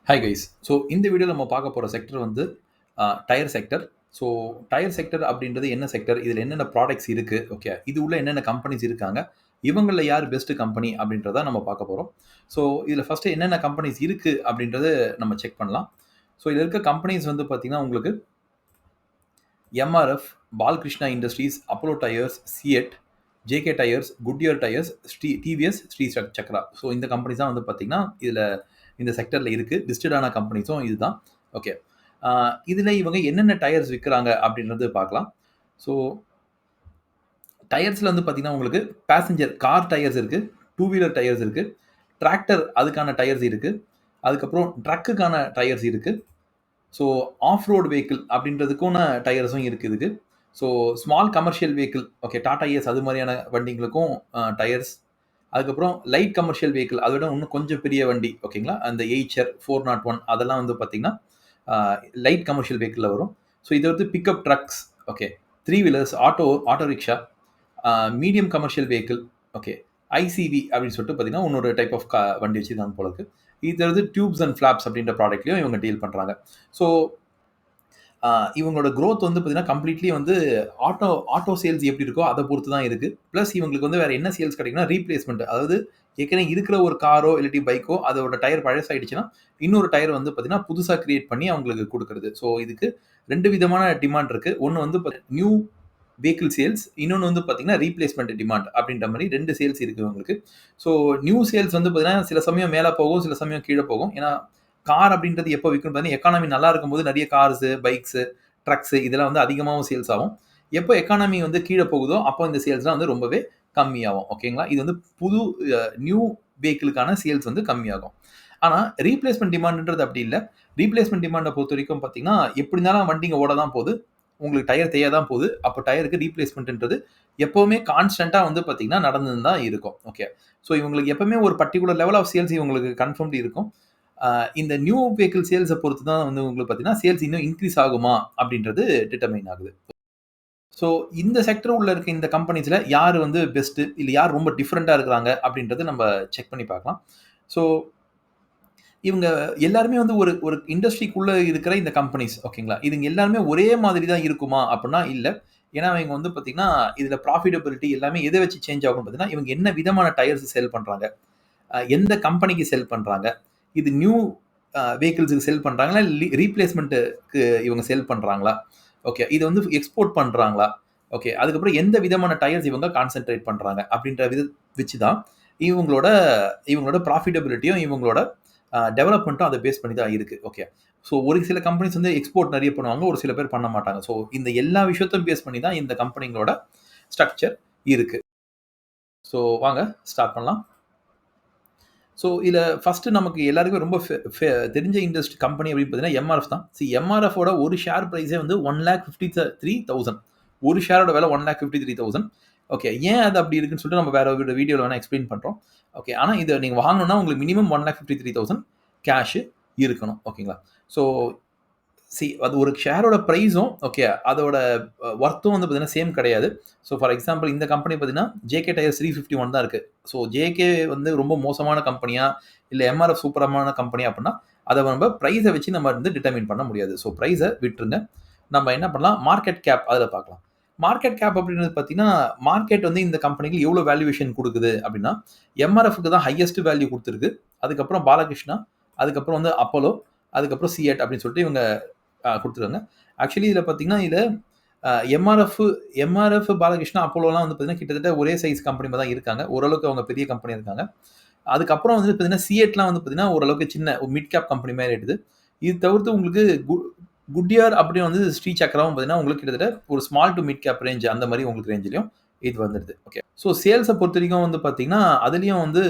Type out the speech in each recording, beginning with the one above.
Hi guys. So இந்த வீடியோல நம்ம பார்க்க போற செக்டர் வந்து tyre sector. So tyre sector அப்படின்றது என்ன செக்டர்? இதில என்னென்ன ப்ராடக்ட்ஸ் இருக்கு? ஓகே. இது உள்ள என்னென்ன கம்பெனிஸ் இருக்காங்க? இவங்கள்ல யார் பெஸ்ட் கம்பெனி அப்படின்றத நம்ம பார்க்க போறோம். ஸோ இதில ஃபர்ஸ்ட்டு என்னென்ன கம்பெனிஸ் இருக்கு அப்படின்றத நம்ம செக் பண்ணலாம். ஸோ இதில இருக்க கம்பெனிஸ் வந்து பார்த்தீங்கன்னா, உங்களுக்கு MRF, Balkrishna industries, Apollo tyres, CEAT, JK tyres, Goodyear tyres, TVS, Sri Chakra. So இந்த கம்பெனிஸ் தான் வந்து பார்த்தீங்கன்னா, இதில இந்த செக்டர்ல இருக்கு. லிஸ்டடான கம்பெனிஸும் இதுதான். ஓகே. இதில இவங்க என்னென்ன டயர்ஸ் விக்கிறாங்க அப்படின்றது பார்க்கலாம். ஸோ டயர்ஸ்ல வந்து பார்த்தீங்கன்னா, உங்களுக்கு பேசஞ்சர் கார் டயர்ஸ் இருக்கு. டூ வீலர் டயர்ஸ் இருக்கு. டிராக்டர் அதுக்கான டயர்ஸ் இருக்கு. அதுக்கப்புறம் ட்ரக்குக்கான டயர்ஸ் இருக்கு. ஸோ ஆஃப் ரோட் வெஹிக்கிள் அப்படின்றதுக்கான டயர்ஸும் இருக்கு இதுக்கு. So small commercial vehicle okay Tata ace அது மாதிரியான வண்டிங்களுக்கும் டயர்ஸ். அதுக்கப்புறம் லைட் கமர்ஷியல் வெஹிக்கிள் அதை விட இன்னும் கொஞ்சம் பெரிய வண்டி ஓகேங்களா, அந்த எய்ச்சர் 401 அதெல்லாம் வந்து பார்த்தீங்கன்னா லைட் கமர்ஷியல் வெஹிக்கிளில் வரும். ஸோ இதை வந்து pickup trucks okay, three wheelers, auto rickshaw, medium commercial vehicle okay, ICV அப்படின்னு சொல்லிட்டு பார்த்தீங்கன்னா இன்னொரு டைப் ஆஃப் வண்டி வச்சுருக்காங்க போல இருக்கு. இது வந்து டியூப்ஸ் அண்ட் ஃபிளாப்ஸ் அப்படின்ற ப்ராடக்ட்லையும் இவங்க டீல் பண்ணுறாங்க. ஸோ இவங்களோட growth வந்து பார்த்தீங்கன்னா, கம்ப்ளீட்லி வந்து ஆட்டோ சேல்ஸ் எப்படி இருக்கோ அதை பொறுத்து தான் இருக்கு. பிளஸ் இவங்களுக்கு வந்து வேற என்ன சேல்ஸ் கிடைக்கும்னா, ரீப்ளேஸ்மெண்ட். அதாவது ஏற்கனவே இருக்கிற ஒரு காரோ இல்லாட்டி பைக்கோ அதோட டயர் பழசாயிடுச்சுன்னா, இன்னொரு டயர் வந்து பார்த்தீங்கன்னா, புதுசா கிரியேட் பண்ணி அவங்களுக்கு குடுக்குறது. ஸோ இதுக்கு 2 விதமான டிமாண்ட் இருக்கு. ஒண்ணு வந்து நியூ வெஹிக்கிள் சேல்ஸ், இன்னொன்னு வந்து பார்த்தீங்கன்னா, ரீப்ளேஸ்மெண்ட் டிமாண்ட் அப்படின்ற மாரி 2 சேல்ஸ் இருக்கு இவங்களுக்கு. ஸோ நியூ சேல்ஸ் வந்து பார்த்தீங்கன்னா, சில சமயம் மேல போகும், சில சமயம் கீழ போகும். ஏன்னா கார் அப்படின்றது எப்போ விற்கும் பார்த்தீங்கன்னா, எக்கானமி நல்லா இருக்கும்போது நிறைய கார்ஸ், பைக்ஸ், ட்ரக்ஸ் இதெல்லாம் வந்து அதிகமாகவும் சேல்ஸ் ஆகும். எப்போ எக்கானமி வந்து கீழ போகுதோ, அப்போ இந்த சேல்ஸ்லாம் வந்து ரொம்பவே கம்மியாகும். ஓகேங்களா? இது வந்து புது நியூ வெஹிக்கிளுக்கான சேல்ஸ் வந்து கம்மியாகும். ஆனா, ரீப்ளேஸ்மென்ட் டிமாண்ட்ன்றது அப்படி இல்ல. ரீப்ளேஸ்மென்ட் டிமாண்ட பொறுத்தவரைக்கும் பார்த்தீங்கன்னா, எப்படி இருந்தாலும் வண்டிங்க ஓட தான் போது. உங்களுக்கு டயர் தேய தான் போது. அப்போ டயருக்கு ரீப்ளேஸ்மென்ட்ன்றது எப்பவுமே கான்ஸ்டன்ட்டா வந்து பார்த்தீங்கன்னா, நடந்துன்னு தான் இருக்கும். ஓகே. ஸோ இவங்களுக்கு எப்பவுமே ஒரு பர்ட்டிகுலர் லெவல் ஆஃப் சேல்ஸ் இவங்களுக்கு கன்ஃபர்ம்டு இருக்கும். இந்த நியூ வெஹிக்கிள் சேல்ஸ பொறுத்து தான் வந்து உங்களுக்கு பார்த்தீங்கன்னா, சேல்ஸ் இன்னும் இன்கிரீஸ் ஆகுமா அப்படின்றது டிட்டர்மைன் ஆகுது. ஸோ இந்த செக்டர் உள்ள இருக்க இந்த கம்பெனிஸ்ல யார் வந்து பெஸ்ட்டு, இல்ல யார் ரொம்ப டிஃபரெண்ட்டா இருக்கிறாங்க அப்படின்றத நம்ம செக் பண்ணி பார்க்கலாம். ஸோ இவங்க எல்லாருமே வந்து ஒரு ஒரு இண்டஸ்ட்ரிக்குள்ள இருக்கிற இந்த கம்பெனிஸ் ஓகேங்களா? இதுங்க எல்லாருமே ஒரே மாதிரி தான் இருக்குமா? அப்படின்னா இல்ல. ஏன்னா இவங்க வந்து பார்த்தீங்கன்னா, இதுல ப்ராஃபிட்டபிலிட்டி எல்லாமே எத வச்சு சேஞ்ச் ஆகும்னு பார்த்தீங்கன்னா, இவங்க என்ன விதமான டயர்ஸ் செல் பண்றாங்க? எந்த கம்பெனிக்கு செல் பண்றாங்க? இது நியூ வெஹிக்கிள்ஸ்க்கு செல் பண்றாங்களா? இல்ல ரீப்ளேஸ்மென்ட்க்கு இவங்க செல் பண்றாங்களா? ஓகே. இது வந்து எக்ஸ்போர்ட் பண்றாங்களா? ஓகே. அதுக்கப்புறம் எந்த விதமான டயர்ஸ் இவங்க கான்சன்ட்ரேட் பண்றாங்க? அப்படின்ற வச்சு தான் இவங்களோட இவங்களோட ப்ராஃபிட்டபிலிட்டியும், இவங்களோட டெவலப்மெண்ட்டும் அத பேஸ் பண்ணி தான் இருக்கு. ஓகே. ஸோ ஒரு சில கம்பெனிஸ் வந்து எக்ஸ்போர்ட் நெறைய பண்ணுவாங்க. ஒரு சில பேர் பண்ண மாட்டாங்க. ஸோ இந்த எல்லா விஷயத்தையும் பேஸ் பண்ணி தான் இந்த கம்பெனிங்களோட ஸ்ட்ரக்சர் இருக்கு. ஸோ வாங்க ஸ்டார்ட் பண்ணலாம். ஸோ இதில ஃபர்ஸ்ட்டு நமக்கு எல்லாருக்குமே ரொம்ப தெரிஞ்ச இண்டஸ்ட்ரி கம்பெனி அப்படின்னு பார்த்தீங்கன்னா, எம்ஆர்எஃப் தான். எம்ஆர்எஃப் ஓட ஒரு ஷேர் பிரைஸே வந்து 1,53,000. ஒரு ஷேரோட விலை 1,53,000. ஓகே. ஏன் அது அப்படி இருக்குன்னு சொல்லிட்டு நம்ம வேற ஒரு வீடியோல வேணா எக்ஸ்ப்ளைன் பண்றோம். ஓகே. ஆனா இத நீங்க வாங்கணும்னா உங்களுக்கு மினிமம் 1,53,000 கேஷ் இருக்கணும். ஓகேங்களா? ஸோ அது ஒரு ஷேரோட பிரைஸும் ஓகே, அதோட வொர்த்தும் வந்து பார்த்தீங்கன்னா சேம் கிடையாது. ஸோ ஃபார் எக்ஸாம்பிள் இந்த கம்பெனி பார்த்தீங்கன்னா, ஜேகே டயர்ஸ் 351 தான் இருக்கு. ஸோ ஜேகே வந்து ரொம்ப மோசமான கம்பெனியா, இல்ல எம்ஆர்எஃப் சூப்பரமான கம்பெனியா அப்படின்னா, அத நம்ம பிரைஸ வச்சு நம்ம வந்து டிட்டர்மைன் பண்ண முடியாது. ஸோ பிரைஸ விட்டுருங்க. நம்ம என்ன பண்ணலாம், மார்க்கெட் கேப் அதுல பார்க்கலாம். மார்க்கெட் கேப் அப்படின்றது பார்த்தீங்கன்னா, மார்க்கெட் வந்து இந்த கம்பெனிக்கு எவ்வளோ வேல்யூவேஷன் குடுக்குது அப்படின்னா, எம்ஆர்எஃப்க்கு தான் ஹையஸ்ட் வேல்யூ குடுத்திருக்கு. அதுக்கப்புறம் பாலகிருஷ்ணா, அதுக்கப்புறம் வந்து அப்போலோ, அதுக்கப்புறம் சியட் அப்படின்னு சொல்லிட்டு இவங்க குடுத்துருக்காங்க. ஆக்சுவலி இதில பார்த்தீங்கன்னா, இதில எம்ஆர்எஃப் எம்ஆர்எஃப், பாலகிருஷ்ணா, அப்போலோலாம் வந்து பார்த்தீங்கன்னா, கிட்டத்தட்ட ஒரே சைஸ் கம்பெனி மாரி தான் இருக்காங்க. ஓரளவுக்கு அவங்க பெரிய கம்பெனியா இருக்காங்க. அதுக்கப்புறம் வந்து பார்த்தீங்கன்னா, சியட்லாம் வந்து பார்த்தீங்கன்னா, ஓரளவுக்கு சின்ன ஒரு மிட் கேப் கம்பெனி மாரி ஆயிடுது. இது தவிர்த்து உங்களுக்கு குட்யியர் அப்படின்னு வந்து ஸ்ரீ சக்ராவும் பார்த்தீங்கன்னா, உங்களுக்கு கிட்டத்தட்ட ஒரு small to mid cap range அந்த மாரி உங்களுக்கு ரேஞ்சிலயும் இது வந்துருது. ஓகே. ஸோ சேல்ஸ பொறுத்தவரைக்கும் வந்து பார்த்தீங்கன்னா, அதிலயும் வந்து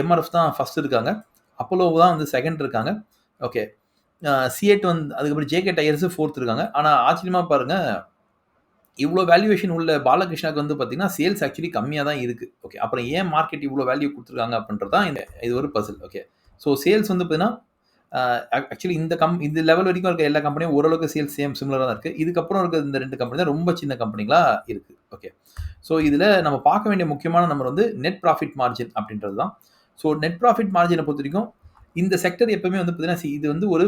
எம்ஆர்எஃப் தான் ஃபர்ஸ்ட் இருக்காங்க. அப்போலோ தான் வந்து செகண்ட் இருக்காங்க. ஓகே. சியேட் வந்து அதுக்கப்புறம் ஜேகே டயர்ஸ் 4த் இருக்காங்க. ஆனா ஆச்சரியமா பாருங்க, இவ்ளோ வேல்யூவேஷன் உள்ள பாலகிருஷ்ணாக்கு வந்து பார்த்தீங்கன்னா, சேல்ஸ் ஆக்சுவலி கம்மியா தான் இருக்கு. ஓகே. அப்புறம் ஏன் மார்க்கெட் இவ்ளோ வேல்யூ குடுத்துருக்காங்க அப்படின்றது தான் இது ஒரு பசில். ஓகே. ஸோ சேல்ஸ் வந்து பார்த்தீங்கன்னா, அ ஆக்சுவலி இந்த லெவல் வரைக்கும் இருக்க எல்லா கம்பெனியும் ஓரளவுக்கு சேல்ஸ் சிமிலரா தான் இருக்கு. இதுக்கப்புறம் இருக்க இந்த 2 கம்பெனி தான் ரொம்ப சின்ன கம்பெனிகளா இருக்கு. ஓகே. ஸோ இதுல நம்ம பார்க்க வேண்டிய முக்கியமான நம்பர் வந்து நெட் ப்ராஃபிட் மார்ஜின் அப்படின்றது தான். ஸோ நெட் ப்ராஃபிட் மார்ஜின பொறுத்தவரைக்கும் இந்த செக்டர் எப்பவுமே வந்து பார்த்தீங்கன்னா, இது வந்து ஒரு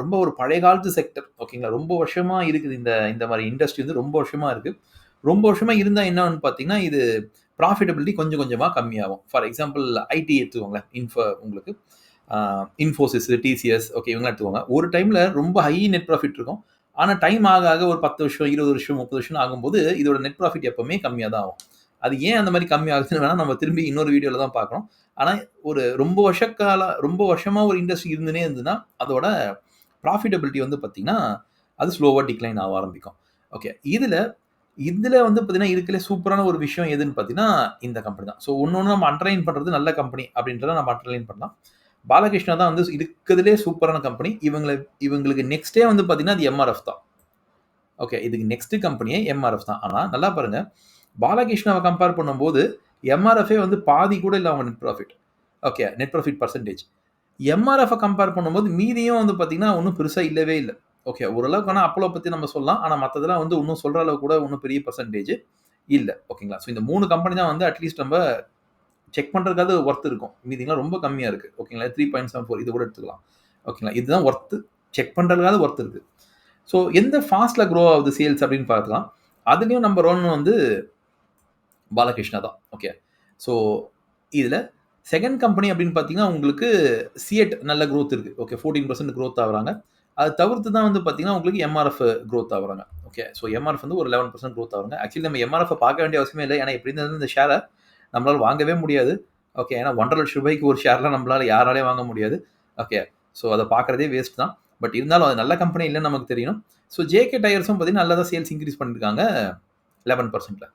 ரொம்ப ஒரு பழைய காலத்து செக்டர். ஓகேங்களா? ரொம்ப வருஷமா இருக்குது இந்த மாரி இண்டஸ்ட்ரி வந்து ரொம்ப வருஷமா இருக்கு. ரொம்ப வருஷமா இருந்தா என்ன ஆகும்னு பார்த்தீங்கன்னா, இது ப்ராஃபிட்டபிலிட்டி கொஞ்சம் கொஞ்சமா கம்மியாகும். ஃபார் எக்ஸாம்பிள் ஐடி எடுத்துக்கோங்களேன். உங்களுக்கு Infosys, TCS ஓகே இவங்கலாம் எடுத்துக்கோங்க. ஒரு டைம்ல ரொம்ப ஹை நெட் ப்ராஃபிட் இருக்கும். ஆனா டைம் ஆக ஆக ஒரு 10 வருஷம், 20 வருஷம், 30 வருஷம்னு ஆகும்போது இதோட நெட் ப்ராஃபிட் எப்பவுமே கம்மியா தான் ஆகும். அது ஏன் அந்த மாரி கம்மி ஆகுதுன்னு வேணா நம்ம திரும்பி இன்னொரு வீடியோல தான் பார்க்கணும். ஆனா ஒரு ரொம்ப வருஷமா ஒரு இண்டஸ்ட்ரி இருந்துன்னே இருந்ததுன்னா, அதோட ப்ராஃபிட்டபிலிட்டி வந்து பார்த்தீங்கன்னா, அது ஸ்லோவா டிக்ளைன் ஆக ஆரம்பிக்கும். ஓகே. இதுல இதுல வந்து பார்த்தீங்கன்னா, இருக்கறதுலே சூப்பரான ஒரு விஷயம் எதுன்னு பார்த்தீங்கன்னா, இந்த கம்பெனி தான். ஸோ ஒண்ணொண்ணு நம்ம அண்டர்லைன் பண்றது நல்ல கம்பெனி அப்படின்றத நம்ம அண்டர்லைன் பண்ணலாம். பாலகிருஷ்ணா தான் வந்து இருக்கறதுலே சூப்பரான கம்பெனி. இவங்களுக்கு நெக்ஸ்ட்டே வந்து பார்த்தீங்கன்னா, அது எம்ஆர்எஃப் தான். ஓகே. இதுக்கு நெக்ஸ்ட் கம்பெனியே எம்ஆர்எஃப் தான். ஆனா நல்லா பாருங்க. பாலகிருஷ்ணாவ கம்பேர் பண்ணும்போது, எம்ஆர்எஃப்பே வந்து பாதி கூட இல்ல அவங்க net profit. Okay. Net profit percentage. MRF compare பண்ணும்போது மீதியும் வந்து பார்த்தீங்கன்னா, ஒண்ணும் பெருசா இல்லவே இல்ல. ஓகே. ஓரளவுக்கு ஆனா அப்போலோ பத்தி நம்ம சொல்லலாம். ஆனா மத்ததெல்லாம் வந்து இன்னும் சொல்ற அளவுக்கு கூட ஒண்ணும் பெரிய பெர்சன்டேஜ் இல்ல. ஓகேங்களா? ஸோ இந்த 3 கம்பெனி தான் வந்து அட்லீஸ்ட் நம்ம செக் பண்றதுக்காவது ஒர்த் இருக்கும். மீதிலாம் ரொம்ப கம்மியா இருக்கு. ஓகேங்களா? 3.74 இது கூட எடுத்துக்கலாம். ஓகேங்களா? இதுதான் ஒர்த். செக் பண்றதுக்காவது ஒர்த் இருக்கு. ஸோ எந்த ஃபாஸ்ட்ல குரோ ஆகுது சேல்ஸ் அப்படின்னு பார்க்கலாம். அதுலயும் நம்பர் 1 வந்து பாலகிருஷ்ணா தான். ஓகே. ஸோ இதுல செகண்ட் கம்பெனி அப்படின்னு பார்த்தீங்கன்னா, உங்களுக்கு சியட் நல்ல குரோத் இருக்கு. ஓகே 14% குரோத் ஆகுறாங்க. அது தவிர்த்து தான் வந்து பார்த்தீங்கன்னா, உங்களுக்கு எம்ஆர்எஃப் குரோத் ஆகுறாங்க. ஓகே. ஸோ எம்ஆர்எஃப் வந்து ஒரு 11% குரோத் ஆகுறாங்க. ஆக்சுவலி நம்ம எம்ஆர்எஃப் பார்க்க வேண்டிய அவசியமே இல்ல. ஏன்னா எப்படி இருந்தாலும் இந்த ஷேர நம்மளால வாங்கவே முடியாது. ஓகே. ஏன்னா ₹1,50,000 ஒரு ஷேர்லாம் நம்மளால யாராலயும் வாங்க முடியாது. ஓகே. ஸோ அத பார்க்கறதே வேஸ்ட் தான். பட் இருந்தாலும் அது நல்ல கம்பெனி இல்லன்னு நமக்கு தெரியும். ஸோ ஜேகே டயர்ஸும் பார்த்தீங்கன்னா, நல்லா தான் சேல்ஸ் இன்கிரீஸ் பண்ணியிருக்காங்க 11%ல.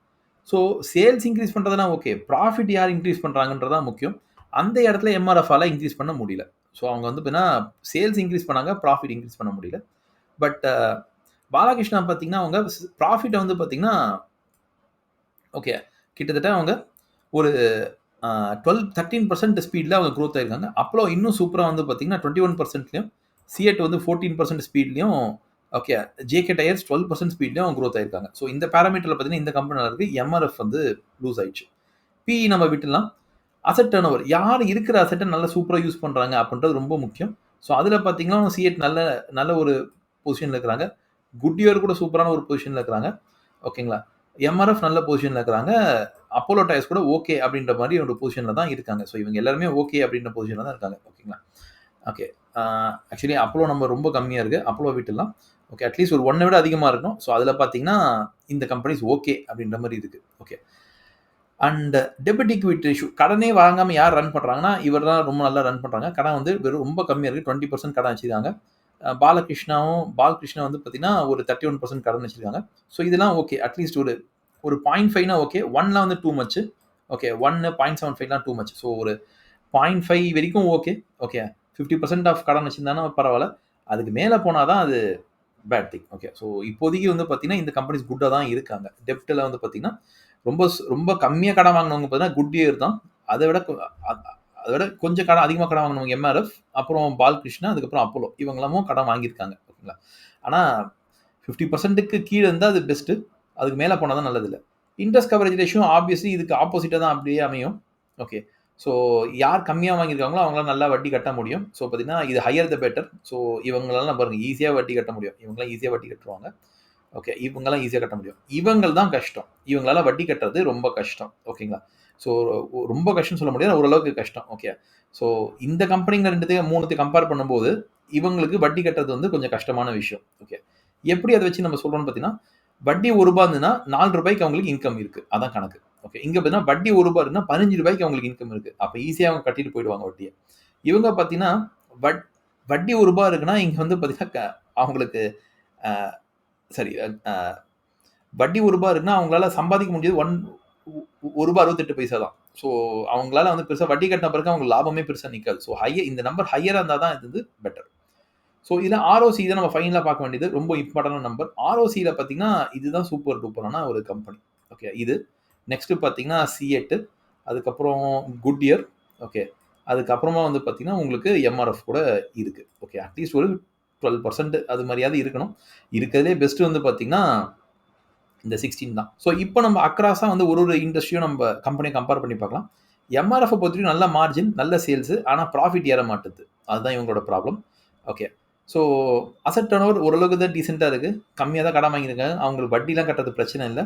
ஸோ சேல்ஸ் இன்கிரீஸ் பண்றதெல்லாம் ஓகே. ப்ராஃபிட் யார் இன்கிரீஸ் பண்றாங்கன்றது தான் முக்கியம். அந்த இடத்துல எம்ஆர்எஃப்பால இன்கிரீஸ் பண்ண முடியல. ஸோ அவங்க வந்து பார்த்தீங்கன்னா, சேல்ஸ் இன்கிரீஸ் பண்ணாங்க. ப்ராஃபிட் இன்கிரீஸ் பண்ண முடியல. பட் பாலகிருஷ்ணா பார்த்தீங்கன்னா, அவங்க ப்ராஃபிட்ட வந்து பார்த்தீங்கன்னா, ஓகே கிட்டத்தட்ட அவங்க ஒரு 13% ஸ்பீட்ல அவங்க குரோத் ஆயிருக்காங்க. அப்போலோ இன்னும் சூப்பரா வந்து பார்த்தீங்கன்னா, 21%லயும், சியட் வந்து 14% ஸ்பீட்லயும், ஓகே ஜேகே டயர்ஸ் 12% ஸ்பீட்லயும் குரோத் ஆயிருக்காங்க. ஸோ இந்த பாராமீட்டர்ல பார்த்தீங்கன்னா, இந்த கம்பெனி நல்லா இருக்கு. எம்ஆர்எஃப் வந்து லூஸ் ஆயிடுச்சு. பிஇ நம்ம விட்டுடலாம். அசெட் டர்ன்ஓவர் யார் இருக்கிற அசெட்ட நல்லா சூப்பரா யூஸ் பண்றாங்க அப்படின்றது ரொம்ப முக்கியம். ஸோ அதுல பார்த்தீங்கன்னா, சியட் நல்ல நல்ல ஒரு பொசிஷன்ல இருக்கிறாங்க. குட்இயர் கூட சூப்பரான ஒரு பொசிஷன்ல இருக்கிறாங்க. ஓகேங்களா? எம்ஆர்எஃப் நல்ல பொசிஷன்ல இருக்கிறாங்க. அப்போலோ டயர்ஸ் கூட ஓகே அப்படின்ற மாரி ஒரு பொசிஷன்ல தான் இருக்காங்க. ஸோ இவங்க எல்லாருமே ஓகே அப்படின்ற பொசிஷன்ல தான் இருக்காங்க. ஓகேங்களா? ஓகே. ஆக்சுவலி அப்போலோ நம்பர் ரொம்ப கம்மியா இருக்கு. அப்போலோ விட்டுடலாம். ஓகே. அட்லீஸ்ட் ஒரு 1 விட அதிகமா இருக்கணும். ஸோ அதுல பார்த்தீங்கன்னா, இந்த கம்பெனிஸ் ஓகே அப்படின்ற மாரி இருக்கு. Okay. And debit equity ratio கடனே வாங்காம யார் ரன் பண்றாங்கன்னா, இவர் தான் ரொம்ப நல்லா ரன் பண்றாங்க. கடன் வந்து வெறும் ரொம்ப கம்மியா இருக்கு. 20% கடன் வச்சிருக்காங்க. பாலகிருஷ்ணா வந்து பார்த்தீங்கன்னா, ஒரு 31% கடன் வச்சிருக்காங்க. ஸோ இதெல்லாம் ஓகே. அட்லீஸ்ட் ஒரு ஒரு 0.5னா ஓகே. 1லாம் வந்து டூ மச். ஓகே. 1 0.75லாம் டூ மச். ஸோ ஒரு 0.5 வரைக்கும் ஓகே. ஓகே. 50% ஆஃப் கடன் வச்சிருந்தாங்கன்னா பரவால்ல. அதுக்கு மேல போனா தான் அது பேட் திங். ஓகே. ஸோ இப்போதைக்கு வந்து பார்த்தீங்கன்னா, இந்த கம்பெனிஸ் குட்டா தான் இருக்காங்க. டெப்ட்ல வந்து பார்த்தீங்கன்னா, ரொம்ப கம்மியா கடன் வாங்குனவங்க பார்த்தீங்கன்னா, குட்இயர் தான். அத விட அ அத விட கொஞ்சம் கடன் அதிகமா கடன் வாங்குனவங்க எம்ஆர்எஃப், அப்புறம் பாலகிருஷ்ணா, அதுக்கப்புறம் அப்போலோ. இவங்கலாமும் கடன் வாங்கியிருக்காங்க. ஓகேங்களா? ஆனா 50%க்கு கீழ இருந்தா அது பெஸ்ட்டு. அதுக்கு மேல போனா தான் நல்லது இல்ல. இன்ட்ரெஸ்ட் கவரேஜ் ரேஷியோ ஆப்வியஸ்லி இதுக்கு ஆப்போசிட்டா தான் அப்படியே அமையும். ஓகே. ஸோ யார் கம்மியா வாங்கியிருக்காங்களோ அவங்களால நல்லா வட்டி கட்ட முடியும். ஸோ பார்த்தீங்கன்னா, இது ஹையர் த பெட்டர். ஸோ இவங்களலாம் பாருங்க ஈஸியா வட்டி கட்ட முடியும். இவங்கலாம் ஈஸியா வட்டி கட்டுருவாங்க. ஓகே. இவங்கலாம் ஈஸியா கட்ட முடியும். இவங்கள் தான் கஷ்டம். இவங்களால வட்டி கட்டுறது ரொம்ப கஷ்டம். ஓகேங்களா? ஸோ ரொம்ப கஷ்டம்னு சொல்ல முடியாது. ஓரளவுக்கு கஷ்டம். ஓகே. ஸோ இந்த கம்பெனிங்க 2த்தையும் 3த்தையும் கம்பேர் பண்ணும்போது, இவங்களுக்கு வட்டி கட்டுறது வந்து கொஞ்சம் கஷ்டமான விஷயம். ஓகே. எப்படி அத வச்சு நம்ம சொல்றோம்னு பார்த்தீங்கன்னா, வட்டி ரூ. 1 இருந்துன்னா ரூ. 4 அவங்களுக்கு இன்கம் இருக்கு. அதான் கணக்கு. ஓகே. இங்க பார்த்தீங்கன்னா வட்டி ரூ. 1 இருக்குன்னா ரூ. 15 அவங்களுக்கு இன்கம் இருக்கு. அப்ப ஈஸியா அவங்க கட்டிட்டு போயிடுவாங்க வட்டிய. இவங்க பார்த்தீங்கன்னா, வட் வட்டி ரூ. 1 இருக்குன்னா, இங்க வந்து பார்த்தீங்கன்னா, அவங்களுக்கு அ சரி அ வட்டி ரூ. 1 இருக்குன்னா, அவங்களால சம்பாதிக்க முடிஞ்சது ரூ. 1.68 தான். ஸோ அவங்களால வந்து பெருசா வட்டி கட்டின பிறகு அவங்களுக்கு லாபமே பெருசா நிக்காது. ஸோ இந்த நம்பர் ஹையரா இருந்தா தான் இது வந்து பெட்டர். ஸோ இதுல ஆர்ஓசி தான் நம்ம ஃபைனலா பார்க்க வேண்டியது. ரொம்ப இம்பார்ட்டன்டான நம்பர். ஆர்ஓசில பார்த்தீங்கன்னா, இதுதான் சூப்பர் டூப்பரான ஒரு கம்பெனி. ஓகே. இது. நெக்ஸ்ட் பார்த்தீங்கன்னா, சியெட், அதுக்கப்புறம் குட்இயர். ஓகே. அதுக்கப்புறமா வந்து பார்த்தீங்கன்னா, உங்களுக்கு எம்ஆர்எஃப் கூட இருக்கு. ஓகே. அட்லீஸ்ட் ஒரு 12% அது மாரியாவது இருக்கணும். இருக்கிறதுலே பெஸ்ட் வந்து பார்த்தீங்கன்னா, இந்த 16 தான். ஸோ இப்போ நம்ம அக்ராஸா வந்து ஒரு இண்டஸ்ட்ரியும் நம்ம கம்பெனிய கம்பேர் பண்ணி பார்க்கலாம். எம்ஆர்எஃப் பொறுத்தவரைக்கும் நல்ல மார்ஜின், நல்ல சேல்ஸ். ஆனா ப்ராஃபிட் ஏற மாட்டுது. அதுதான் இவங்களோட problem. Okay. So asset turn ஓரளவுக்கு தான் டீசென்ட்டா இருக்கு. கம்மியா தான் கடன் வாங்கியிருக்காங்க. அவங்களுக்கு வட்டிலாம் கட்டுறது பிரச்சனை இல்ல.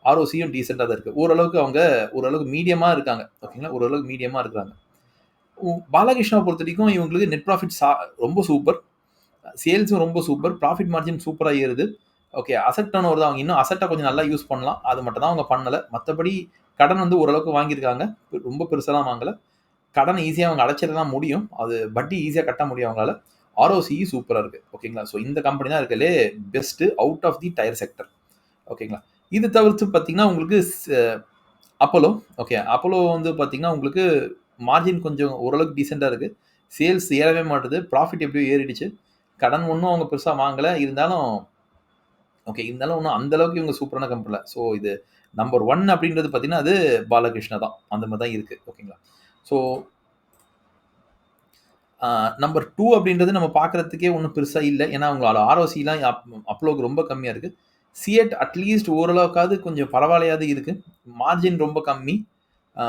ஆர்ஓசியும் டீசென்ட்டா தான் இருக்கு. ஓரளவுக்கு மீடியமா இருக்காங்க. ஓகேங்களா? ஓரளவுக்கு மீடியமா இருக்கிறாங்க. பாலகிருஷ்ணாவ பொறுத்தவரைக்கும் இவங்களுக்கு நெட் ப்ராஃபிட் ரொம்ப சூப்பர். சேல்ஸும் ரொம்ப சூப்பர். ப்ராஃபிட் மார்ஜின் சூப்பரா ஏறுது. ஓகே. அசெட் டர்ன் ஓவர் தான். அவங்க இன்னும் அசெட்ட கொஞ்சம் நல்லா யூஸ் பண்ணலாம். அது மட்டும் தான் அவங்க பண்ணல. மத்தபடி கடன் வந்து ஓரளவுக்கு வாங்கியிருக்காங்க. ரொம்ப பெருசாலாம் வாங்கல. கடன ஈஸியா அவங்க அடைச்சிடலாம் முடியும். அது வட்டி ஈஸியா கட்ட முடியும் அவங்களால. ஆர்ஓசி சூப்பரா இருக்கு. ஓகேங்களா? ஸோ இந்த கம்பெனி தான் இருக்கறதுலே best out of the tyre sector. ஓகேங்களா? இது தவிர்த்து பார்த்தீங்கன்னா, உங்களுக்கு அப்போலோ. ஓகே. அப்போலோ வந்து பார்த்தீங்கன்னா, உங்களுக்கு மார்ஜின் கொஞ்சம் ஓரளவுக்கு டீசென்ட்டா இருக்கு. சேல்ஸ் ஏறவே மாட்டுது. ப்ராஃபிட் எப்படியோ ஏறிடுச்சு. கடன் ஒண்ணும் அவங்க பெருசா வாங்கல. இருந்தாலும் ஒண்ணும் அந்த அளவுக்கு இவங்க சூப்பரான கம்பெனி இல்ல. ஸோ இது நம்பர் 1 அப்படின்றது பார்த்தீங்கன்னா, அது பாலகிருஷ்ணா தான். அந்த மாரி தான் இருக்கு. ஓகேங்களா? ஸோ நம்பர் 2 அப்படின்றது நம்ம பார்க்கறதுக்கே ஒண்ணும் பெருசா இல்ல. ஏன்னா, அவங்களோட ஆர்ஓசிலாம் அப்போலோக்கு ரொம்ப கம்மியா இருக்கு. சியேட் அட்லீஸ்ட் ஓரளவுக்காவது கொஞ்சம் பரவாயில்லையாவது இருக்கு. மார்ஜின் ரொம்ப கம்மி. அ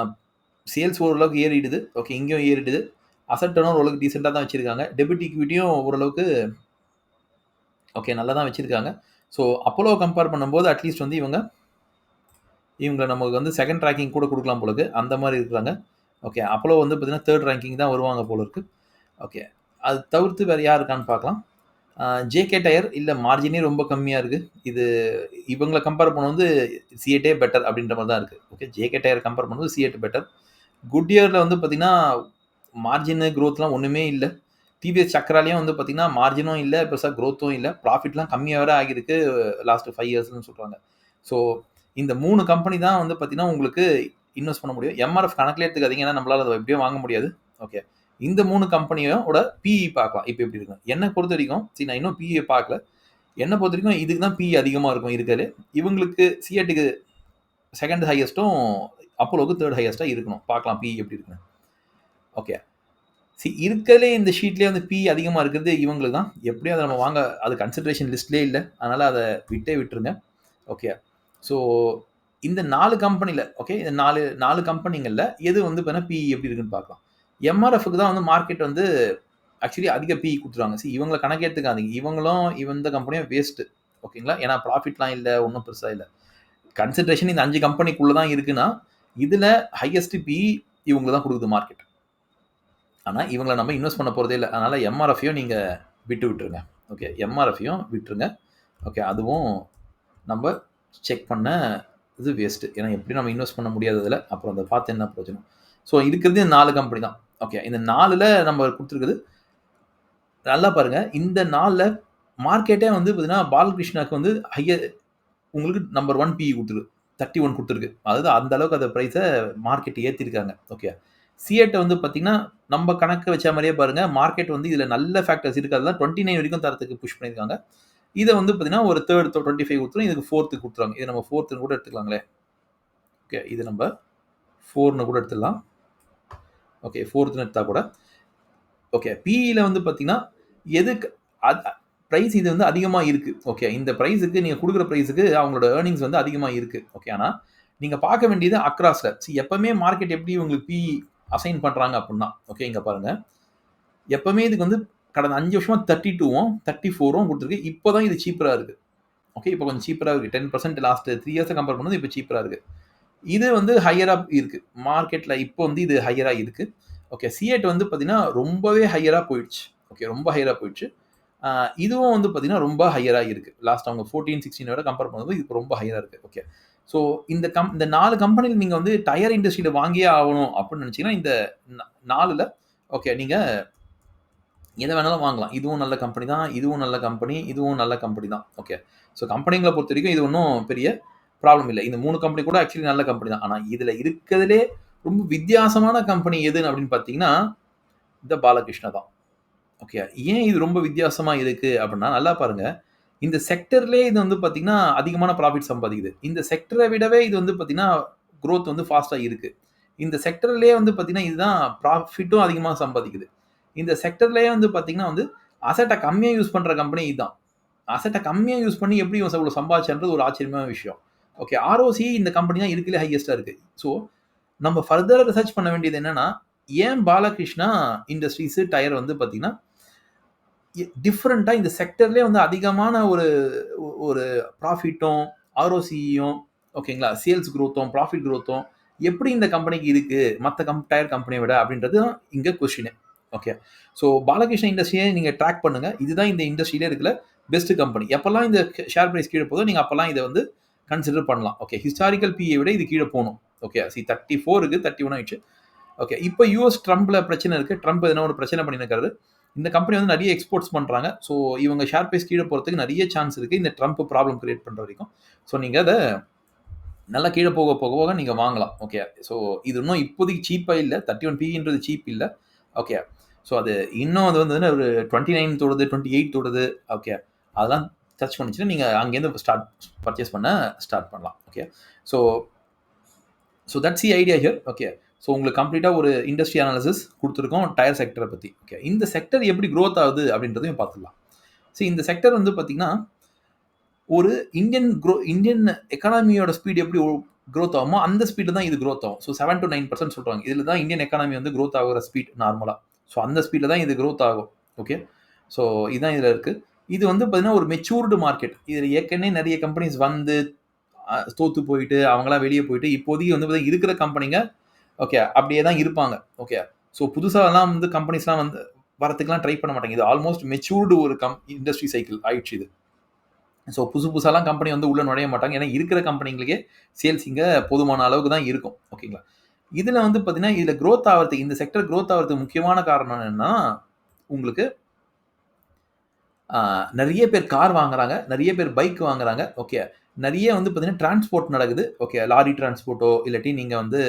சேல்ஸ் ஓரளவுக்கு ஏறிடுது. ஓகே. இங்கேயும் ஏறிடுது. அசெட் டர்ன் ஓவர் ஓரளவுக்கு டீசென்ட்டா தான் வச்சிருக்காங்க. டெபிட் ஈக்விட்டியும் ஓரளவுக்கு ஓகே நல்லா தான் வச்சிருக்காங்க. ஸோ அப்போலோவ கம்பேர் பண்ணும்போது அட்லீஸ்ட் வந்து இவங்க நமக்கு வந்து 2ண்ட் ரேங்கிங் கூட குடுக்கலாம் போல இருக்கு. அந்த மாரி இருக்கிறாங்க. ஓகே. அப்போலோ வந்து பார்த்தீங்கன்னா 3rd ரேங்கிங் தான் வருவாங்க போல இருக்கு. ஓகே. அது தவிர்த்து வேற யார் இருக்கான்னு பார்க்கலாம். ஜேகே டயர் இல்ல மார்ஜினே ரொம்ப கம்மியா இருக்கு. இது இவங்கள கம்பேர் பண்ணும்போது சியேட்டே பெட்டர் அப்படின்ற மாரி தான் இருக்கு. ஓகே. ஜேகே டயர் கம்பேர் பண்ணும்போது சியேட் பெட்டர். குட்இயர்ல வந்து பார்த்தீங்கன்னா, மார்ஜின் குரோத்லாம் ஒண்ணுமே இல்ல. டிவிஎஸ் சக்ராலயும் வந்து பார்த்தீங்கன்னா, மார்ஜினும் இல்ல, பெருசா குரோத்தும் இல்ல. ப்ராஃபிட்லாம் கம்மியா வேற ஆகியிருக்கு லாஸ்ட் 5 இயர்ஸ்ன்னு சொல்றாங்க. ஸோ இந்த 3 கம்பெனி தான் வந்து பார்த்தீங்கன்னா, உங்களுக்கு இன்வெஸ்ட் பண்ண முடியும். எம்ஆர்எஃப் கணக்கிலே எடுத்துக்காதீங்க. ஏன்னா நம்மளால அத எப்படியும் வாங்க முடியாது. ஓகே. இந்த 3 கம்பெனியோட பிஇ பார்க்கலாம். இப்ப எப்படி இருக்குன்னு. என்ன பொறுத்தவரைக்கும் நான் இன்னும் பிஇ பார்க்கல. என்ன பொறுத்தவரைக்கும் இதுக்கு தான் பிஇ அதிகமா இருக்கும் இருக்கறதுலே. இவங்களுக்கு சியேட்டுக்கு 2ண்ட் ஹையஸ்ட்டும், அப்போலோக்கு 3rd ஹையஸ்ட்டா இருக்கணும். பார்க்கலாம் பிஇ எப்படி இருக்குன்னு. ஓகே. இருக்கறதுலே இந்த ஷீட்லயே வந்து பிஇ அதிகமா இருக்கிறது இவங்களுக்கு தான். எப்படியும் அத நம்ம வாங்க அது கன்சிடரேஷன் லிஸ்ட்லயே இல்ல. அதனால அத விட்டுருங்க. ஓகே. ஸோ இந்த 4 கம்பெனில ஓகே. இந்த 4 கம்பெனிங்கள்ல எது வந்து பார்த்தீங்கன்னா பிஇ எப்படி இருக்குன்னு பார்க்கலாம். எம்ஆர்எஃப்க்கு தான் வந்து மார்க்கெட் வந்து ஆக்சுவலி அதிக பிஇ குடுத்துருவாங்க. இவங்கள கணக்கே எடுத்துக்காதீங்க. இந்த கம்பெனியும் வேஸ்ட். ஓகேங்களா? ஏன்னா ப்ராஃபிட்லாம் இல்ல. ஒண்ணும் பெருசா இல்ல. கன்சிடரேஷன் இந்த 5 கம்பெனிக்குள்ள தான் இருக்குன்னா, இதுல ஹையஸ்ட் பிஇ இவங்களுக்கு தான் குடுக்குது மார்க்கெட். ஆனா இவங்கள நம்ம இன்வெஸ்ட் பண்ண போறதே இல்ல. அதனால எம்ஆர்எஃப்யும் நீங்க விட்டுருங்க. ஓகே. எம்ஆர்எஃப்யும் விட்டுருங்க. ஓகே. அதுவும் நம்ம செக் பண்ண இது வேஸ்ட். ஏன்னா எப்படியும் நம்ம இன்வெஸ்ட் பண்ண முடியாது அதுல. அப்புறம் அத பார்த்து என்ன பிரயோஜனம்? ஸோ இருக்கிறது 4 கம்பெனி தான். ஓகே. இந்த 4ல நம்ம குடுத்துருக்குது. நல்லா பாருங்க. இந்த 4ல மார்க்கெட்டே வந்து பார்த்தீங்கன்னா, பாலகிருஷ்ணாக்கு வந்து உங்களுக்கு நம்பர் 1 பிஇ குடுத்துருக்கு. 31 குடுத்துருக்கு. அதாவது அந்த அளவுக்கு அந்த பிரைஸ மார்க்கெட் ஏத்திருக்காங்க. ஓகே. சியேட்ட வந்து பார்த்தீங்கன்னா, நம்ம கணக்கு வச்ச மாரியே பாருங்க. மார்க்கெட் வந்து இதுல நல்ல ஃபேக்டர்ஸ் இருக்கு. அதெல்லாம் 29 வரைக்கும் தரத்துக்கு புஷ் பண்ணியிருக்காங்க. இத வந்து பார்த்தீங்கன்னா, ஒரு 3rd 25 குடுத்துரும். இதுக்கு 4த் குடுத்துருவாங்க. இத நம்ம 4த்ன்னு கூட எடுத்துக்கலாங்களே. ஓகே. இது நம்ம 4ன்னு கூட எடுத்துடலாம். ஓகே. 4த்ன்னு எடுத்தா கூட. ஓகே. பிஇல வந்து பார்த்தீங்கன்னா, எதுக்கு பிரைஸ் இது வந்து அதிகமா இருக்கு. ஓகே. இந்த பிரைஸ்க்கு நீங்க குடுக்குற பிரைஸ்க்கு அவங்களோட ஏர்னிங்ஸ் வந்து அதிகமா இருக்கு. ஓகே. ஆனா, நீங்க பார்க்க வேண்டியது அக்ராஸ்ல. எப்பவுமே மார்க்கெட் எப்படி உங்களுக்கு பிஇ அசைன் பண்றாங்க அப்டின்னா, ஓகே. இங்க பாருங்க. எப்பவுமே இதுக்கு வந்து கடந்த 5 வருஷமா 32வும் 34ம் குடுத்துருக்கு. இப்போ தான் இது சீப்பரா இருக்கு. ஓகே. இப்போ கொஞ்சம் சீப்பரா இருக்கு. 10% லாஸ்ட் 3 இயர்ஸ கம்பேர் பண்ணும்போது இப்போ சீப்பரா இருக்கு. இது வந்து ஹையரா இருக்கு. மார்க்கெட்ல இப்போ வந்து இது ஹையரா இருக்கு. ஓகே. சியேட் வந்து பார்த்தீங்கன்னா, ரொம்பவே ஹையரா போயிடுச்சு. ஓகே. ரொம்ப ஹையரா போயிடுச்சு. இதுவும் வந்து பார்த்தீங்கன்னா, ரொம்ப ஹையரா இருக்கு. லாஸ்ட் அவங்க 14, 16 விட கம்பேர் பண்ணும்போது இது ரொம்ப ஹையரா இருக்கு. ஓகே. ஸோ இந்த 4 கம்பெனில நீங்க வந்து டயர் இண்டஸ்ட்ரியில வாங்கியே ஆகணும் அப்படின்னு நினைச்சீங்கன்னா, இந்த 4ல ஓகே. நீங்க எத வேணாலும் வாங்கலாம். இதுவும் நல்ல கம்பெனி தான். இதுவும் நல்ல கம்பெனி. இதுவும் நல்ல கம்பெனி தான். ஓகே. ஸோ கம்பெனிங்கள பொறுத்தவரைக்கும் இது ஒண்ணும் பெரிய ப்ராப்ளம் இல்ல. இந்த 3 கம்பெனி கூட ஆக்சுவலி நல்ல கம்பெனி தான். ஆனா இதுல இருக்கிறதிலே ரொம்ப வித்தியாசமான கம்பெனி எதுன்னு அப்படின்னு பார்த்தீங்கன்னா, இந்த பாலகிருஷ்ணா தான். ஓகே. ஏன் இது ரொம்ப வித்தியாசமா இருக்கு அப்படின்னா, நல்லா பாருங்க. இந்த செக்டர்லயே இது வந்து பார்த்தீங்கன்னா, அதிகமான ப்ராஃபிட் சம்பாதிக்குது. இந்த செக்டர விடவே இது வந்து பார்த்தீங்கன்னா, குரோத் வந்து ஃபாஸ்ட்டா இருக்கு. இந்த செக்டர்லயே வந்து பார்த்தீங்கன்னா, இதுதான் ப்ராஃபிட்டும் அதிகமா சம்பாதிக்குது. இந்த செக்டர்லயே வந்து பார்த்தீங்கன்னா வந்து, அசெட்ட கம்மியா யூஸ் பண்ற கம்பெனி இதுதான். அசெட்ட கம்மியா யூஸ் பண்ணி எப்படி இவன் இவ்வளோ சம்பாதிச்சான்றது ஒரு ஆச்சரியமான விஷயம். ஓகே. ஆர்ஓசி இந்த கம்பெனி தான் இருக்கிறதுலே ஹையஸ்ட்டா இருக்கு. ஸோ நம்ம ஃபர்தரா ரிசர்ச் பண்ண வேண்டியது என்னன்னா, ஏன் பாலகிருஷ்ணா இண்டஸ்ட்ரீஸ் டயர் வந்து பார்த்தீங்கன்னா டிஃப்ரெண்ட்டாக இந்த செக்டர்லேயே வந்து அதிகமான ஒரு ஒரு ப்ராஃபிட்டும் ஆர்ஓசியும் ஓகேங்களா சேல்ஸ் க்ரோத்தும் ப்ராஃபிட் க்ரோத்தும் எப்படி இந்த கம்பெனிக்கு இருக்கு மற்ற டயர் கம்பெனியை விட அப்படின்றது தான் இங்கே கொஸ்டின். ஓகே, ஸோ பாலகிருஷ்ண இண்டஸ்ட்ரியை நீங்கள் ட்ராக் பண்ணுங்க. இதுதான் இந்த இண்டஸ்ட்ரியிலே இருக்கிற பெஸ்ட் கம்பெனி. எப்பெல்லாம் இந்த ஷேர் ப்ரைஸ் கீழே போதோ நீங்கள் அப்பெல்லாம் இதை வந்து கன்சிடர் பண்ணலாம். ஓகே, ஹிஸ்டாரிக்கல் பிஏ விட இது கீழே போகணும். ஓகே, 34 இருக்கு, 31 ஆயிடுச்சு. ஓகே, இப்போ யூஎஸ் ட்ரம்ப்ல பிரச்சனை இருக்கு. ட்ரம்ப் எதனா ஒரு பிரச்சனை பண்ணியிருக்காரு. இந்த கம்பெனி வந்து நிறைய எக்ஸ்போர்ட்ஸ் பண்ணுறாங்க. ஸோ இவங்க ஷேர் ப்ரைஸ் கீழே போகிறதுக்கு நிறைய சான்ஸ் இருக்குது இந்த ட்ரம்ப் ப்ராப்ளம் கிரியேட் பண்ணுற வரைக்கும். ஸோ நீங்கள் அதை நல்லா கீழே போக போக போக நீங்கள் வாங்கலாம். ஓகே, ஸோ இது இன்னும் இப்போதைக்கு சீப்பாக இல்லை. 31 பின்றது சீப் இல்லை. ஓகே, ஸோ அது இன்னும் அது வந்து ஒரு 29 தொடுது, 28 தொடுது. ஓகே, அதெல்லாம் டச் பண்ணிச்சுன்னா நீங்கள் அங்கேருந்து பர்ச்சேஸ் பண்ண ஸ்டார்ட் பண்ணலாம். Okay, so that's the idea here. Okay, so உங்களுக்கு கம்ப்ளீட்டாக ஒரு இண்டஸ்ட்ரி அனாலிசிஸ் கொடுத்துருக்கோம் டயர் செக்டரை பற்றி. ஓகே, இந்த செக்டர் எப்படி க்ரோத் ஆகுது அப்படின்றதையும் பார்த்துக்கலாம். ஸோ இந்த செக்டர் வந்து பார்த்தீங்கன்னா ஒரு இந்தியன் எக்கானமியோட ஸ்பீட் எப்படி க்ரோத் ஆகுமோ அந்த ஸ்பீடில் தான் இது க்ரோத் ஆகும். ஸோ 7 to 9% சொல்கிறாங்க. இதில் தான் இந்தியன் எக்கானமி வந்து க்ரோத் ஆகிற ஸ்பீட் நார்மலாக. ஸோ அந்த ஸ்பீடில் தான் இது க்ரோத் ஆகும். ஓகே, ஸோ இதுதான் இதில் இருக்குது. இது வந்து பார்த்தீங்கன்னா ஒரு மெச்சூர்டு மார்க்கெட். இதில் ஏற்கனவே நிறைய கம்பெனிஸ் வந்து தோற்று போயிட்டு அவங்களாம் வெளியே போயிட்டு இப்போதைக்கு வந்து இருக்கிற கம்பெனிங்க ஓகே அப்படியே தான் இருப்பாங்க. ஓகே, ஸோ புதுசாகலாம் வந்து கம்பெனிஸ்லாம் வந்து வரத்துக்குலாம் ட்ரை பண்ண மாட்டாங்க. இது ஆல்மோஸ்ட் மெச்சூர்டு ஒரு இண்டஸ்ட்ரி சைக்கிள் ஆயிடுச்சு இது. ஸோ புதுசாலாம் கம்பெனி வந்து உள்ளே நுழைய மாட்டாங்க. ஏன்னா இருக்கிற கம்பெனிங்களுக்கே சேல்ஸ் இங்கே போதுமான அளவுக்கு தான் இருக்கும். ஓகேங்களா, இதில் வந்து பார்த்தீங்கன்னா இதில் க்ரோத் ஆகிறதுக்கு இந்த செக்டர் க்ரோத் ஆகிறதுக்கு முக்கியமான காரணம் என்னன்னா உங்களுக்கு நிறைய பேர் கார் வாங்குறாங்க, நிறைய பேர் பைக் வாங்குறாங்க. ஓகே, நிறைய வந்து பார்த்தீங்கன்னா டிரான்ஸ்போர்ட் நடக்குது. ஓகே, லாரி டிரான்ஸ்போர்ட்டோ இல்லாட்டி நீங்கள் வந்து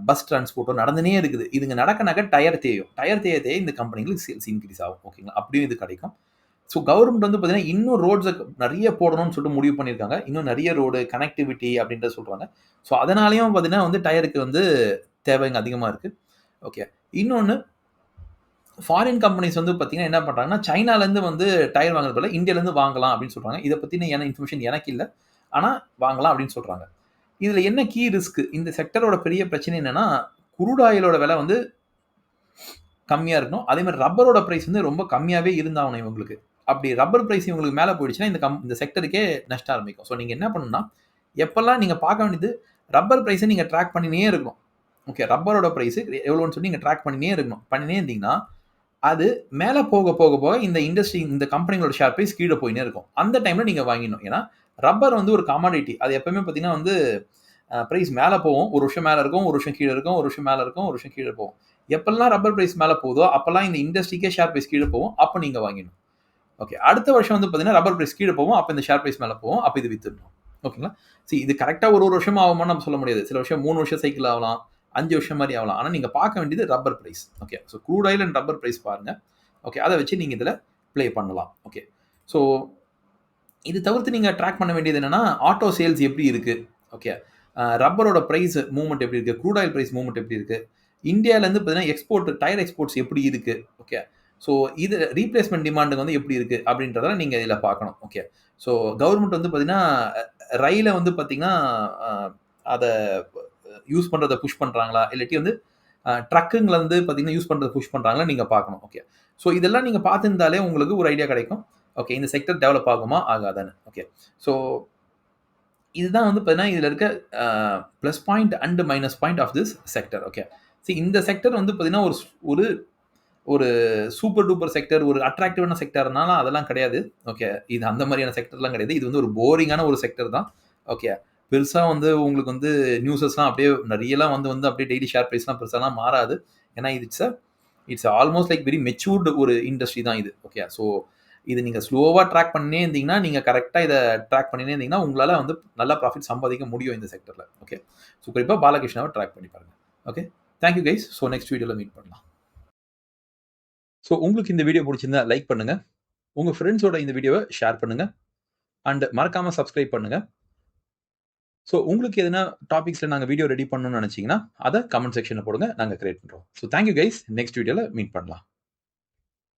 பஸ் டிரான்ஸ்போர்ட்டோ நடந்துனே இருக்குது. இதுங்க நடக்க டயர் தேயும். டயர் தேய இந்த கம்பெனிகளுக்கு சேல்ஸ் இன்க்ரீஸ் ஆகும். ஓகேங்களா, அப்படியும் இது கிடைக்கும். ஸோ கவர்மெண்ட் வந்து பார்த்தீங்கன்னா இன்னும் ரோட்ஸை நிறைய போடணும்னு சொல்லிட்டு முடிவு பண்ணியிருக்காங்க. இன்னும் நிறைய ரோடு கனெக்டிவிட்டி அப்படின்றத சொல்கிறாங்க. ஸோ அதனாலையும் பார்த்தீங்கன்னா வந்து டயருக்கு வந்து தேவைங்க அதிகமாக இருக்குது. ஓகே, இன்னொன்று ஃபாரின் கம்பெனிஸ் வந்து பார்த்தீங்கன்னா என்ன பண்ணுறாங்கன்னா சைனாலேருந்து வந்து டயர் வாங்குறது போல இந்தியாவிலேருந்து வாங்கலாம் அப்படின்னு சொல்கிறாங்க. இதை பற்றின இன்ஃபர்மேஷன் எனக்கு இல்லை, ஆனால் வாங்கலாம் அப்படின்னு சொல்கிறாங்க. இதில் என்ன கீ ரிஸ்க்? இந்த செக்டரோட பெரிய பிரச்சனை என்னன்னா குரூட் ஆயிலோட விலை வந்து கம்மியாக இருக்கணும். அதே மாதிரி ரப்பரோட ப்ரைஸ் வந்து ரொம்ப கம்மியாகவே இருந்தாகணும் இவங்களுக்கு. அப்படி ரப்பர் ப்ரைஸ் இவங்களுக்கு மேலே போயிடுச்சுன்னா இந்த செக்டருக்கே நஷ்டம் ஆரம்பிக்கும். ஸோ நீங்கள் என்ன பண்ணணும்னா எப்பெல்லாம் நீங்கள் பார்க்க வேண்டியது ரப்பர் ப்ரைஸை நீங்கள் ட்ராக் பண்ணினே இருக்கணும். ஓகே, ரப்பரோட ப்ரைஸு எவ்வளோன்னு சொல்லி நீங்கள் ட்ராக் பண்ணினே இருக்கணும். பண்ணினே இருந்தீங்கன்னா அது மேலே போக போக போக இந்த இண்டஸ்ட்ரி இந்த கம்பெனிகளோட ஷேர் ப்ரைஸ் கீழே போயினே இருக்கும். அந்த டைமில் நீங்கள் வாங்கிடணும். ஏன்னா ரப்பர் வந்து ஒரு கமாடிட்டி. அது எப்பவுமே பார்த்தீங்கன்னா வந்து ப்ரைஸ் மேலே போகும். ஒரு வருஷம் மேலே இருக்கும், ஒரு வருஷம் கீழே இருக்கும், ஒரு வருஷம் மேலே இருக்கும், ஒரு வருஷம் கீழே போகும். எப்பெல்லாம் ரப்பர் ப்ரைஸ் மேலே போகுதோ அப்போல்லாம் இந்த இண்டஸ்ட்ரிக்கே ஷேர் ப்ரைஸ் கீழே போகும். அப்போ நீங்கள் வாங்கிடணும். ஓகே, அடுத்த வருஷம் வந்து பார்த்தீங்கன்னா ரப்பர் ப்ரைஸ் கீழே போகும். அப்போ இந்த ஷேர் ப்ரைஸ் மேலே போகும். அப்போ இது வித்துடணும். ஓகேங்களா, இது கரெக்டாக ஒரு வருஷம் ஆகுமான்னு நம்ம சொல்ல முடியாது. சில வருஷம் 3 வருஷம் சைக்கிள் ஆகலாம், 5 வருஷம் மாதிரி ஆகலாம். ஆனால் நீங்கள் பார்க்க வேண்டியது rubber price. Okay, so crude oil and rubber price பாருங்கள். ஓகே, அதை வச்சு நீங்கள் இதில் ப்ளே பண்ணலாம். ஓகே, ஸோ இது தவிர்த்து நீங்கள் ட்ராக் பண்ண வேண்டியது என்னென்னா ஆட்டோ சேல்ஸ் எப்படி இருக்குது. ஓகே, ரப்பரோட ப்ரைஸ் மூவ்மெண்ட் எப்படி இருக்குது, க்ரூட் ஆயில் ப்ரைஸ் மூவ்மெண்ட் எப்படி இருக்குது, இந்தியாவிலேருந்து பார்த்தீங்கன்னா டயர் எக்ஸ்போர்ட்ஸ் எப்படி இருக்குது. ஓகே, ஸோ இது ரீப்ளேஸ்மெண்ட் டிமாண்டுக்கு வந்து எப்படி இருக்குது அப்படின்றதெல்லாம் நீங்கள் இதில் பார்க்கணும். ஓகே, ஸோ கவர்மெண்ட் வந்து பார்த்தீங்கன்னா ரயிலை வந்து பார்த்தீங்கன்னா அதை யூஸ் பண்ணுறதை புஷ் பண்ணுறாங்களா இல்லாட்டி வந்து ட்ரக்குங்களை வந்து பார்த்தீங்கன்னா யூஸ் பண்ணுறதை புஷ் பண்ணுறாங்களா நீங்கள் பார்க்கணும். ஓகே, ஸோ இதெல்லாம் நீங்கள் பார்த்துருந்தாலே உங்களுக்கு ஒரு ஐடியா கிடைக்கும். ஓகே, இந்த செக்டர் டெவலப் ஆகுமா ஆகாதான்னு. ஓகே, ஸோ இதுதான் வந்து பார்த்தீங்கன்னா இதில் இருக்க plus point and minus point of this sector. Okay, இந்த செக்டர் வந்து பார்த்தீங்கன்னா ஒரு ஒரு சூப்பர் டூப்பர் செக்டர், ஒரு அட்ராக்டிவான செக்டர்னால அதெல்லாம் கிடையாது. ஓகே, இது அந்த மாதிரியான செக்டர்லாம் கிடையாது. இது வந்து ஒரு போரிங்கான ஒரு செக்டர் தான். ஓகே, பெருசாக வந்து உங்களுக்கு வந்து நியூஸஸ்லாம் அப்படியே நிறையலாம் வந்து அப்படியே டெய்லி ஷேர் ப்ரைஸ்லாம் பெருசாலாம் மாறாது. ஏன்னா it's almost like very matured ஒரு இண்டஸ்ட்ரி தான் இது. ஓகே, ஸோ இது நீங்கள் ஸ்லோவாக ட்ராக் பண்ணினே இருந்தீங்கன்னா நீங்கள் கரெக்டாக இதை ட்ராக் பண்ணினே இருந்தீங்கன்னா உங்களால் வந்து நல்லா ப்ராஃபிட் சம்பாதிக்க முடியும் இந்த செக்டரில். ஓகே, ஸோ குறிப்பாக பாலகிருஷ்ணாவை ட்ராக் பண்ணி பாருங்கள். Okay, thank you guys. So next வீடியோவில் மீட் பண்ணலாம். ஸோ உங்களுக்கு இந்த வீடியோ பிடிச்சிருந்தா லைக் பண்ணுங்கள், உங்கள் ஃப்ரெண்ட்ஸோட இந்த வீடியோவை ஷேர் பண்ணுங்கள், அண்ட் மறக்காமல் சப்ஸ்கிரைப் பண்ணுங்கள். ஸோ உங்களுக்கு எதனா டாபிக்ஸில் நாங்கள் வீடியோ ரெடி பண்ணணும்னு நினச்சிங்கன்னா அதை கமெண்ட் செக்ஷனில் போடுங்க, நாங்கள் கிரியேட் பண்ணுறோம். So thank you guys. நெக்ஸ்ட் வீடியோவில் மீட் பண்ணலாம்.